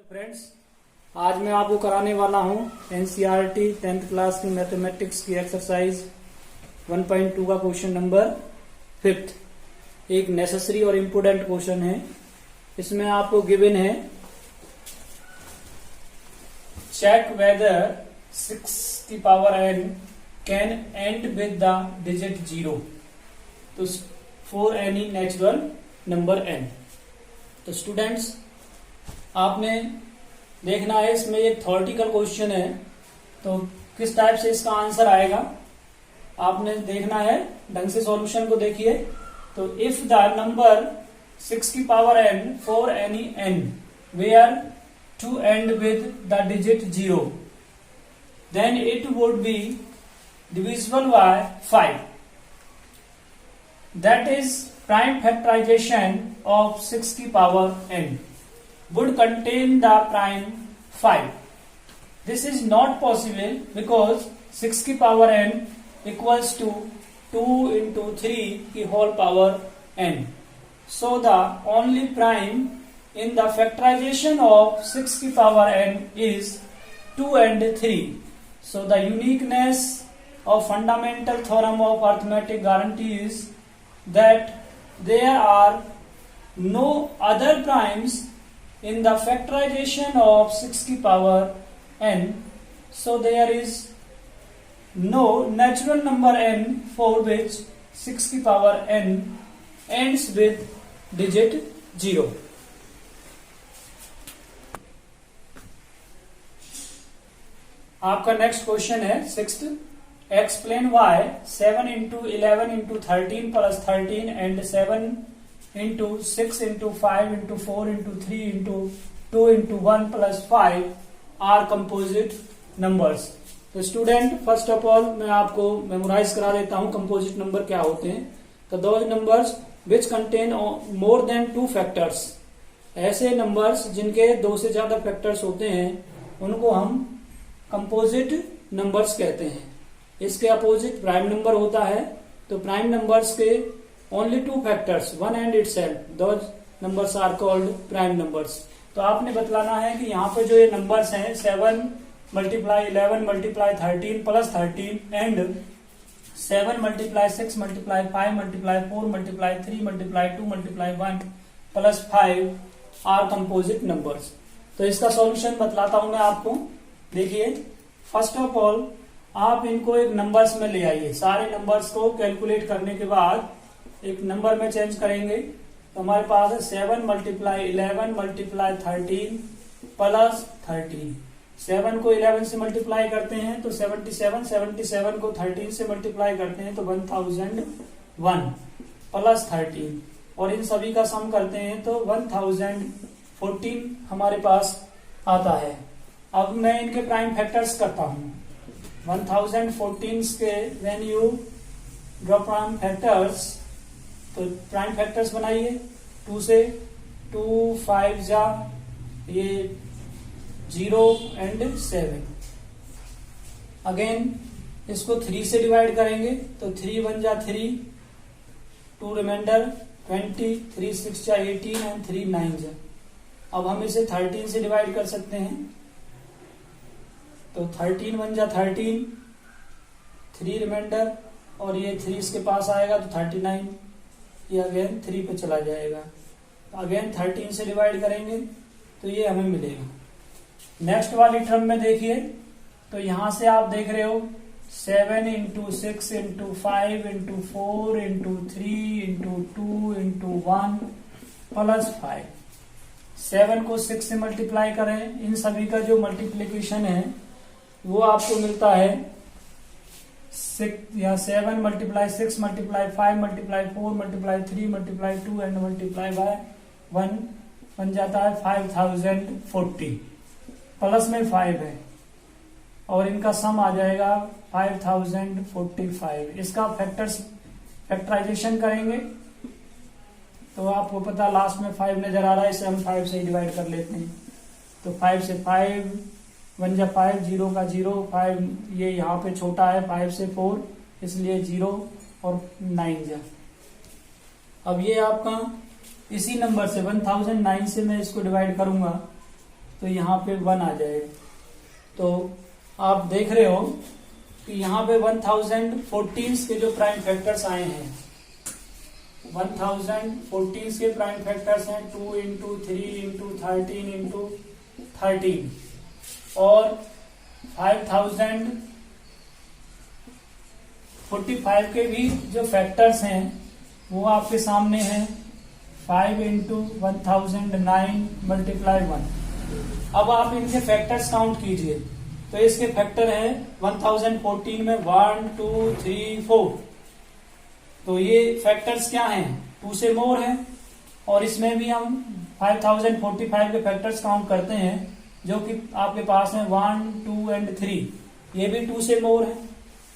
Friends, आज मैं आपको कराने वाला हूं एनसीईआरटी 10th क्लास की मैथमेटिक्स की एक्सरसाइज 1.2 का क्वेश्चन नंबर 5th। एक नेसेसरी और इम्पोर्टेंट क्वेश्चन है। इसमें आपको गिवन है चेक वेदर 6 की power n can and with the digit 0 तो for any natural number n। तो स्टूडेंट्स, आपने देखना है, इसमें एक थ्योरेटिकल क्वेश्चन है, तो किस टाइप से इसका आंसर आएगा आपने देखना है। ढंग से सॉल्यूशन को देखिए। तो इफ द नंबर 6 की power n for any n were to end with the digit 0 then it would be divisible by 5। That is prime factorisation of 6 की power n would contain the prime 5. This is not possible because 6 की power n equals to 2 into 3 की whole power n. So the only prime in the factorization of 6 की power n is 2 and 3. So the uniqueness of fundamental theorem of arithmetic guarantees that there are no other primes in the factorization of 6 की power n, so there is no natural number n for which 6 की power n ends with digit 0। आपका next question है 6th। Explain why 7 into 11 into 13 plus 13 and 7 into 6 into 5 into 4 into 3 into 2 into 1 plus 5 are composite numbers। तो student, first of all मैं आपको memorise करा देता हूं composite number क्या होते हैं। तो those numbers which contain more than 2 factors, ऐसे नंबर्स जिनके 2 से ज्यादा फैक्टर्स होते हैं उनको हम कंपोजिट नंबर्स कहते हैं। इसके अपोजिट प्राइम नंबर होता है। तो प्राइम नंबर्स के only 2 factors, 1 and itself, those numbers are called prime numbers। तो आपने बतलाना है कि यहाँ पे जो ये नंबर्स हैं 7 multiply 11 multiply 13 plus 13 and 7 multiply 6 multiply 5 multiply 4 multiply 3 multiply 2 multiply 1 plus 5 are composite numbers। तो इसका सॉल्यूशन बतलाता हूं मैं आपको। देखिए, फर्स्ट ऑफ ऑल आप इनको एक नंबर्स में ले आइए। सारे नंबर्स को कैलकुलेट करने के बाद एक नंबर में चेंज करेंगे। तो हमारे पास है 7 multiply 11 multiply 13 प्लस 13। 7 को 11 से मल्टीप्लाई करते हैं तो 77, 77 को 13 से मल्टीप्लाई करते हैं तो 1001 प्लस 13, और इन सभी का सम करते हैं तो 1014 हमारे पास आता है। अब मैं इनके प्राइम फैक्टर्स करता हूं। 1014 के when you draw prime factors, तो प्राइम फैक्टर्स बनाइए 2 से। 2 5 जा ये 0 एंड 7। अगेन इसको 3 से डिवाइड करेंगे तो 3 1 जा 3, 2 रिमाइंडर 20, 3 6 जा 18 एंड 3 9 जा। अब हम इसे 13 से डिवाइड कर सकते हैं। तो 13 1 जा 13, 3 रिमाइंडर और ये 3 इसके पास आएगा तो 39, ये अगेन 3 पे चला जाएगा। अगेन 13 से डिवाइड करेंगे तो ये हमें मिलेगा। नेक्स्ट वाली टर्म में देखिए, तो यहां से आप देख रहे हो 7 into 6 into 5 into 4 into 3 into 2 into 1 plus 5। 7 को 6 से मल्टीप्लाई करें, इन सभी का जो मल्टीप्लीकेशन है वो आपको मिलता है 7 multiply 6 multiply 5 multiply 4 multiply 3 multiply 2 and multiply by 1 बन जाता है 5040। प्लस में 5 है और इनका सम आ जाएगा 5045। इसका फैक्टराइजेशन करेंगे तो आपको पता लास्ट में 5 नजर आ रहा है, इसे हम 5 से डिवाइड कर लेते हैं। तो 5 से 5 1 जा 5, 0 का 0, 5 ये यहाँ पे छोटा है, 5 से 4 इसलिए 0 और 9 जा। अब ये आपका इसी नंबर से 1009 से मैं इसको डिवाइड करूंगा तो यहाँ पे 1 आ जाएगा। तो आप देख रहे हो कि यहाँ पे 1014 के जो प्राइम फैक्टर्स आए हैं, 1014 के प्राइम फैक्टर्स हैं 2 इंटू 3 इंटू 13 इंटू 13 और 5045 के भी जो फैक्टर्स हैं वो आपके सामने हैं 5 इंटू 1009 मल्टीप्लाई 1। अब आप इनके फैक्टर्स काउंट कीजिए तो इसके फैक्टर हैं 1014 में 1 2 3 4। तो ये फैक्टर्स क्या हैं, 2 से मोर हैं। और इसमें भी हम 5045 के फैक्टर्स काउंट करते हैं जो कि आपके पास हैं 1 2 एंड 3, ये भी 2 से मोर हैं।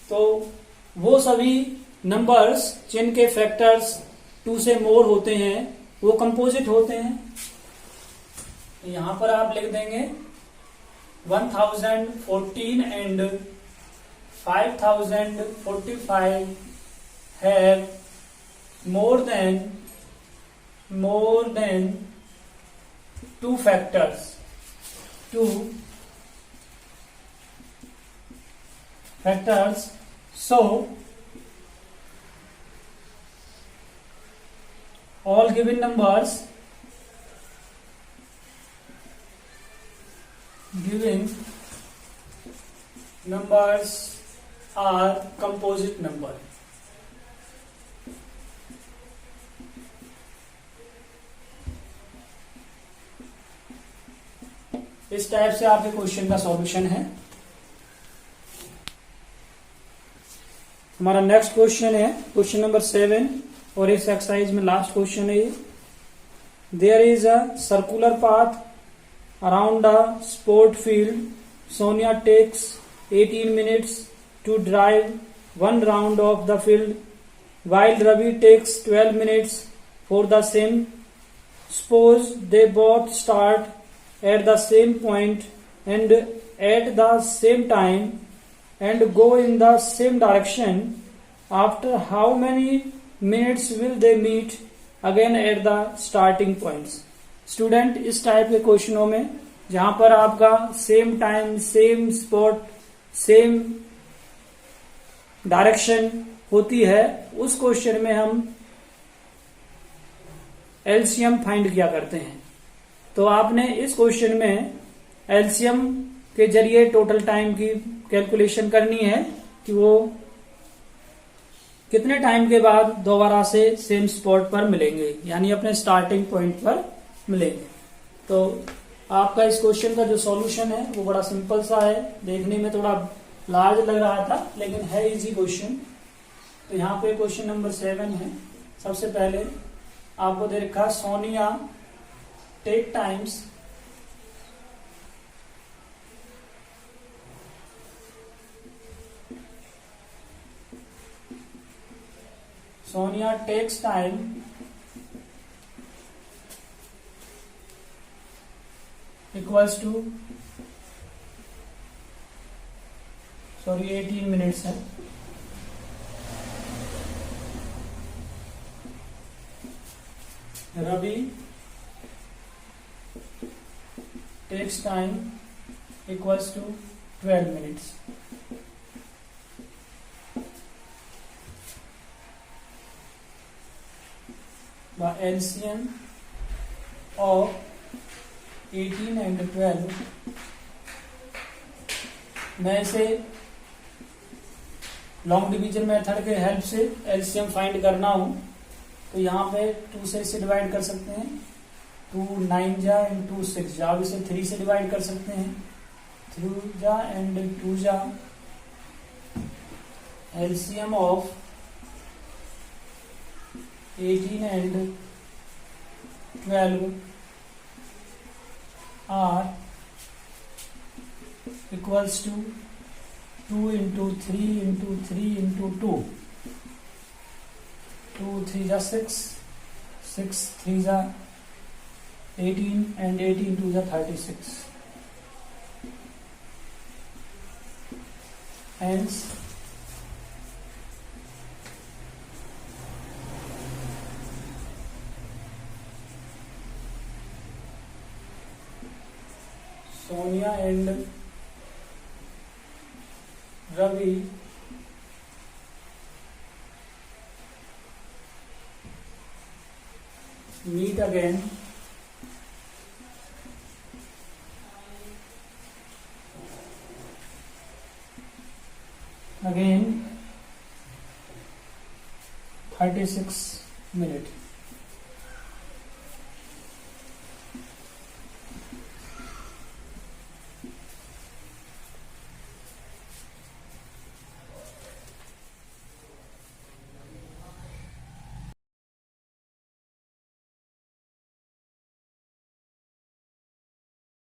तो वो सभी नंबर्स जिनके फैक्टर्स 2 से मोर होते हैं वो कंपोजिट होते हैं। यहां पर आप लिख देंगे 1014 and 5045 have more than 2 factors, 2 factors. So all given numbers are composite number. इस टाइप से आपके क्वेश्चन का सॉल्यूशन है। हमारा नेक्स्ट क्वेश्चन है क्वेश्चन नंबर 7 और इस एक्सरसाइज में लास्ट क्वेश्चन है ये। There is a circular path around a sport field. Sonia takes 18 minutes to drive 1 round of the field while Ravi takes 12 minutes for the same. Suppose they both start at the same point and at the same time and go in the same direction. After how many minutes will they meet again at the starting points? Student, इस type के क्वेश्चनों में जहां पर आपका same time, same spot, same direction होती है, उस question में हम एलसीएम फाइंड किया करते हैं। तो आपने इस क्वेश्चन में एलसीएम के जरिए टोटल टाइम की कैलकुलेशन करनी है कि वो कितने टाइम के बाद दोबारा से सेम स्पॉट पर मिलेंगे, यानी अपने स्टार्टिंग पॉइंट पर मिलेंगे। तो आपका इस क्वेश्चन का जो सॉल्यूशन है वो बड़ा सिंपल सा है, देखने में थोड़ा लार्ज लग रहा था लेकिन है इजी क्वेश्चन। तो यहाँ पे क्वेश्चन नंबर 7 है। सबसे पहले आपको दे रखा Sonia take times Sonia takes time equals to 18 minutes है। Ravi takes time equals to 12 minutes। The LCM of 18 and 12, मैं इसे लॉन्ग डिवीजन मेथड के हेल्प से एलसीएम फाइंड करना हूं। तो यहाँ पे 2 से इसे डिवाइड कर सकते हैं, 2 9 जा एंड 2 6 जा। अब इसे 3 से डिवाइड कर सकते हैं, 3 जा एंड 2 जा। LCM of 18 and 12 are equals to 2 into 3 into 3 into 2, 2 3 जा 6, 6 3 जा 18 and 18 2 जा 36। Hence Sonia and Ravi meet again again 36 minutes.